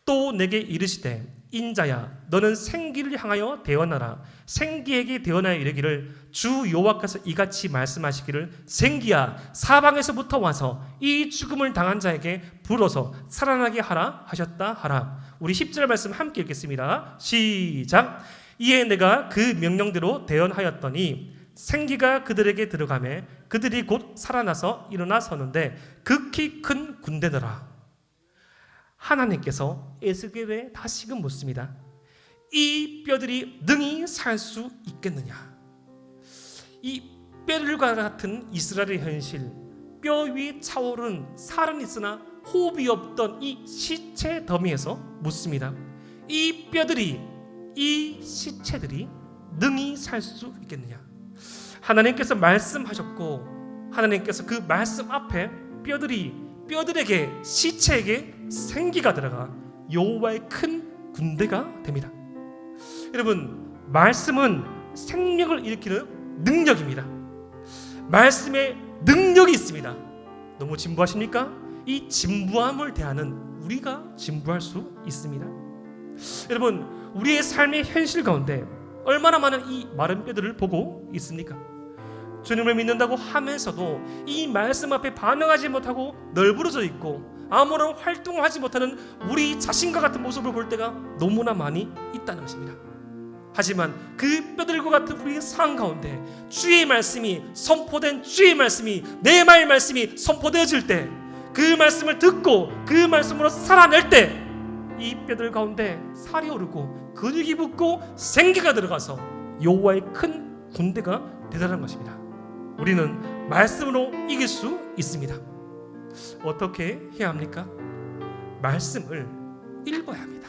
또 내게 이르시되 인자야, 너는 생기를 향하여 대언하라. 생기에게 대언하여 이르기를 주 여호와께서 이같이 말씀하시기를 생기야, 사방에서부터 와서 이 죽음을 당한 자에게 불어서 살아나게 하라 하셨다 하라. 우리 10절 말씀 함께 읽겠습니다. 시작. 이에 내가 그 명령대로 대언하였더니 생기가 그들에게 들어가매 그들이 곧 살아나서 일어나 서는데 극히 큰 군대더라. 하나님께서 에스겔에 다시금 묻습니다. 이 뼈들이 능히 살 수 있겠느냐. 이 뼈들과 같은 이스라엘의 현실, 뼈 위에 차오르는 살은 있으나 호흡이 없던 이 시체 더미에서 묻습니다. 이 뼈들이, 이 시체들이 능히 살 수 있겠느냐. 하나님께서 말씀하셨고 하나님께서 그 말씀 앞에 뼈들에게, 시체에게 생기가 들어가 여호와의 큰 군대가 됩니다. 여러분, 말씀은 생명을 일으키는 능력입니다. 말씀에 능력이 있습니다. 너무 진부하십니까? 이 진부함을 대하는 우리가 진부할 수 있습니다. 여러분, 우리의 삶의 현실 가운데 얼마나 많은 이 마른 뼈들을 보고 있습니까? 주님을 믿는다고 하면서도 이 말씀 앞에 반응하지 못하고 널브러져 있고 아무런 활동을 하지 못하는 우리 자신과 같은 모습을 볼 때가 너무나 많이 있다는 것입니다. 하지만 그 뼈들과 같은 우리의 상황 가운데 주의 말씀이 선포된, 주의 말씀이, 내 말씀이 선포되어질 때, 그 말씀을 듣고 그 말씀으로 살아낼 때 이 뼈들 가운데 살이 오르고 근육이 붙고 생기가 들어가서 여호와의 큰 군대가 되다는 것입니다. 우리는 말씀으로 이길 수 있습니다. 어떻게 해야 합니까? 말씀을 읽어야 합니다.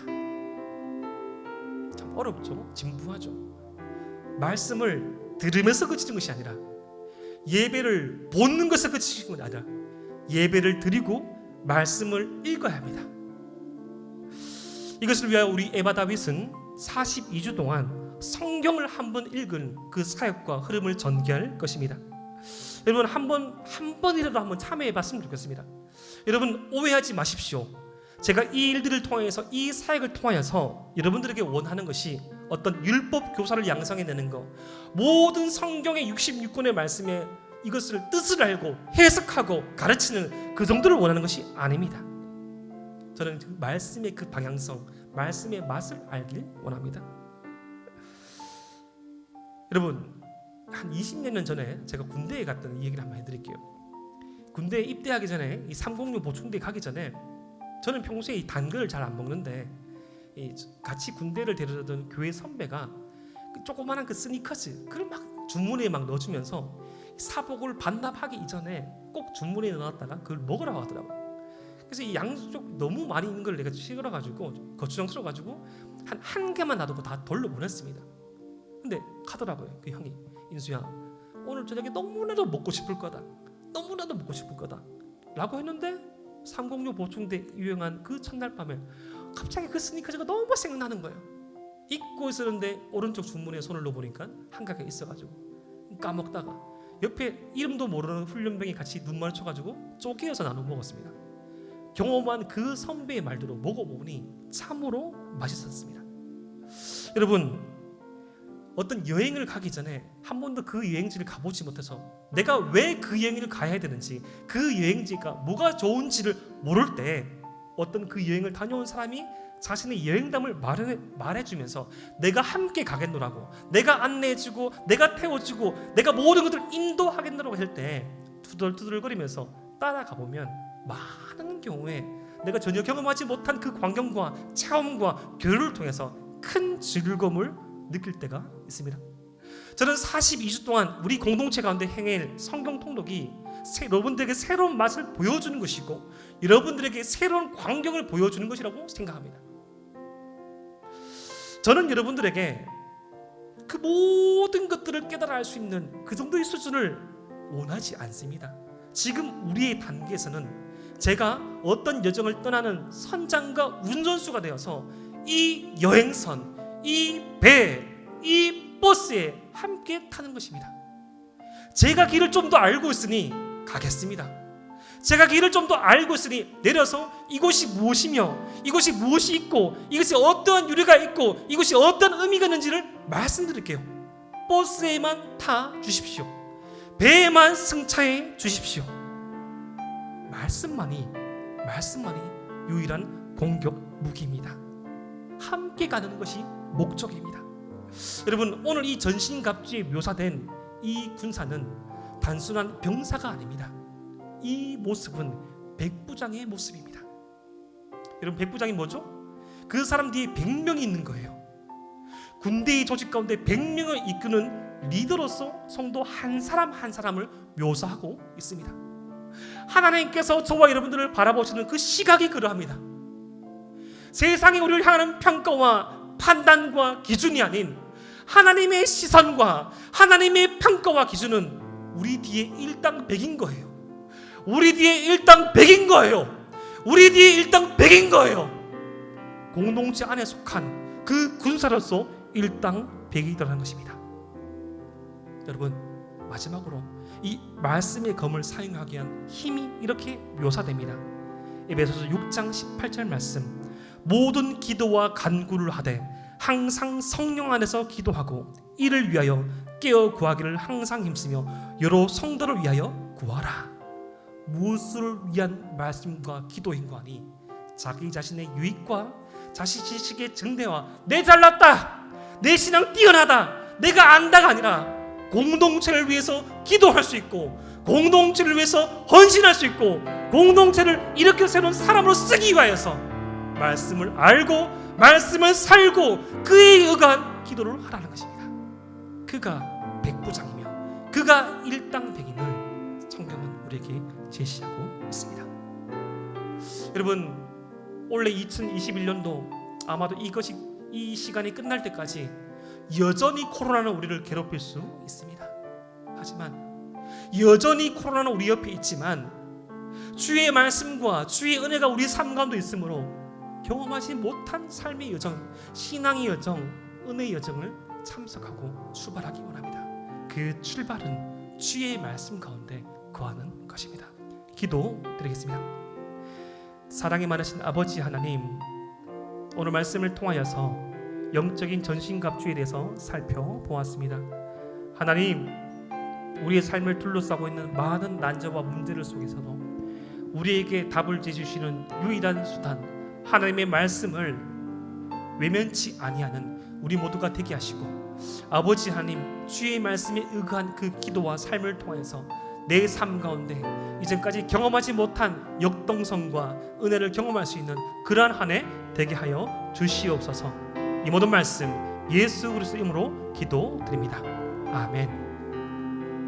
참 어렵죠? 진부하죠? 말씀을 들으면서 그치는 것이 아니라, 예배를 보는 것에서 그치는 것이 아니라 예배를 드리고 말씀을 읽어야 합니다. 이것을 위하여 우리 에바 다윗은 42주 동안 성경을 한번 읽은 그 사역과 흐름을 전개할 것입니다. 여러분, 한 번이라도 한번 참여해 봤으면 좋겠습니다. 여러분, 오해하지 마십시오. 제가 이 일들을 통해서, 이 사역을 통하여서 여러분들에게 원하는 것이 어떤 율법 교사를 양성해내는 것, 모든 성경의 66권의 말씀에 이것을 뜻을 알고 해석하고 가르치는 그 정도를 원하는 것이 아닙니다. 저는 그 말씀의 그 방향성, 말씀의 맛을 알길 원합니다. 여러분, 한 20몇 년 전에 제가 군대에 갔던 이 얘기를 한번 해드릴게요. 군대에 입대하기 전에, 이 306 보충대 가기 전에 저는 평소에 이 단 거를 잘 안 먹는데, 같이 군대를 데려다던 교회 선배가 그 조그마한 그 스니커즈 그걸 막 주머니에 막 넣어주면서 사복을 반납하기 이전에 꼭 주머니에 넣어놨다가 그걸 먹으라고 하더라고요. 그래서 이 양쪽 너무 많이 있는 걸 내가 싫어가지고, 거추장스러워가지고 한 개만 놔두고 다 돌려보냈습니다. 근데 가더라고요, 그 형이. 인수야, 오늘 저녁에 너무나도 먹고 싶을 거다, 너무나도 먹고 싶을 거다 라고 했는데, 306 보충대 유행한 그 첫날 밤에 갑자기 그 스니커즈가 너무 생각나는 거예요. 입고 있었는데 오른쪽 주머니에 손을 넣어보니까 한가게 있어가지고 까먹다가 옆에 이름도 모르는 훈련병이 같이 눈 마주쳐가지고 쪼개어서 나눠 먹었습니다. 경험한 그 선배의 말대로 먹어보니 참으로 맛있었습니다. 여러분, 어떤 여행을 가기 전에 한 번도 그 여행지를 가보지 못해서 내가 왜 그 여행을 가야 되는지, 그 여행지가 뭐가 좋은지를 모를 때 어떤 그 여행을 다녀온 사람이 자신의 여행담을 말해주면서 내가 함께 가겠노라고, 내가 안내해주고, 내가 태워주고, 내가 모든 것들을 인도하겠노라고 할 때 투덜투덜거리면서 따라가보면 많은 경우에 내가 전혀 경험하지 못한 그 광경과 체험과 교류를 통해서 큰 즐거움을 느낄 때가 있습니다. 저는 42주 동안 우리 공동체 가운데 행할 성경 통독이 여러분들에게 새로운 맛을 보여주는 것이고 여러분들에게 새로운 광경을 보여주는 것이라고 생각합니다. 저는 여러분들에게 그 모든 것들을 깨달아 알 수 있는 그 정도의 수준을 원하지 않습니다. 지금 우리의 단계에서는 제가 어떤 여정을 떠나는 선장과 운전수가 되어서 이 여행선, 이 배, 이 버스에 함께 타는 것입니다. 제가 길을 좀 더 알고 있으니 가겠습니다. 제가 길을 좀 더 알고 있으니 내려서 이곳이 무엇이며, 이곳이 무엇이 있고, 이것이 어떠한 유래가 있고, 이것이 어떤 의미가 있는지를 말씀드릴게요. 버스에만 타 주십시오. 배에만 승차해 주십시오. 말씀만이 유일한 공격 무기입니다. 함께 가는 것이 목적입니다. 여러분, 오늘 이 전신갑주에 묘사된 이 군사는 단순한 병사가 아닙니다. 이 모습은 백부장의 모습입니다. 여러분, 백부장이 뭐죠? 그 사람 뒤에 100명이 있는 거예요. 군대의 조직 가운데 100명을 이끄는 리더로서 성도 한 사람 한 사람을 묘사하고 있습니다. 하나님께서 저와 여러분들을 바라보시는 그 시각이 그러합니다. 세상이 우리를 향하는 평가와 판단과 기준이 아닌 하나님의 시선과 하나님의 평가와 기준은 우리 뒤에 일당백인 거예요. 우리 뒤에 일당백인 거예요. 우리 뒤에 일당백인 거예요. 공동체 안에 속한 그 군사로서 일당백이라는 것입니다. 여러분, 마지막으로 이 말씀의 검을 사용하기 위한 힘이 이렇게 묘사됩니다. 에베소서 6장 18절 말씀, 모든 기도와 간구를 하되 항상 성령 안에서 기도하고 이를 위하여 깨어 구하기를 항상 힘쓰며 여러 성도를 위하여 구하라. 무엇을 위한 말씀과 기도인가 하니 자기 자신의 유익과 자신 지식의 증대와 내 잘났다, 내 신앙 뛰어나다, 내가 안다가 아니라 공동체를 위해서 기도할 수 있고 공동체를 위해서 헌신할 수 있고 공동체를 일으켜 세우는 사람으로 쓰기 위하여서 말씀을 알고 말씀을 살고 그에 의한 기도를 하라는 것입니다. 그가 백부장이며 그가 일당백임을 성경은 우리에게 제시하고 있습니다. 여러분, 올해 2021년도 아마도 이 시간이 끝날 때까지 여전히 코로나는 우리를 괴롭힐 수 있습니다. 하지만 여전히 코로나는 우리 옆에 있지만 주의 말씀과 주의 은혜가 우리 삶 가운데 있으므로 경험하지 못한 삶의 여정, 신앙의 여정, 은혜의 여정을 참석하고 출발하기 원합니다. 그 출발은 주의 말씀 가운데 거하는 것입니다. 기도드리겠습니다. 사랑이 많으신 아버지 하나님, 오늘 말씀을 통하여서 영적인 전신갑주에 대해서 살펴보았습니다. 하나님, 우리의 삶을 둘러싸고 있는 많은 난제와 문제들 속에서도 우리에게 답을 제주시는 유일한 수단, 하나님의 말씀을 외면치 아니하는 우리 모두가 되게 하시고, 아버지 하나님, 주의 말씀에 의한 그 기도와 삶을 통해서 내 삶 가운데 이전까지 경험하지 못한 역동성과 은혜를 경험할 수 있는 그러한 한 해 되게 하여 주시옵소서. 이 모든 말씀 예수 그리스도의 이름으로 기도드립니다. 아멘.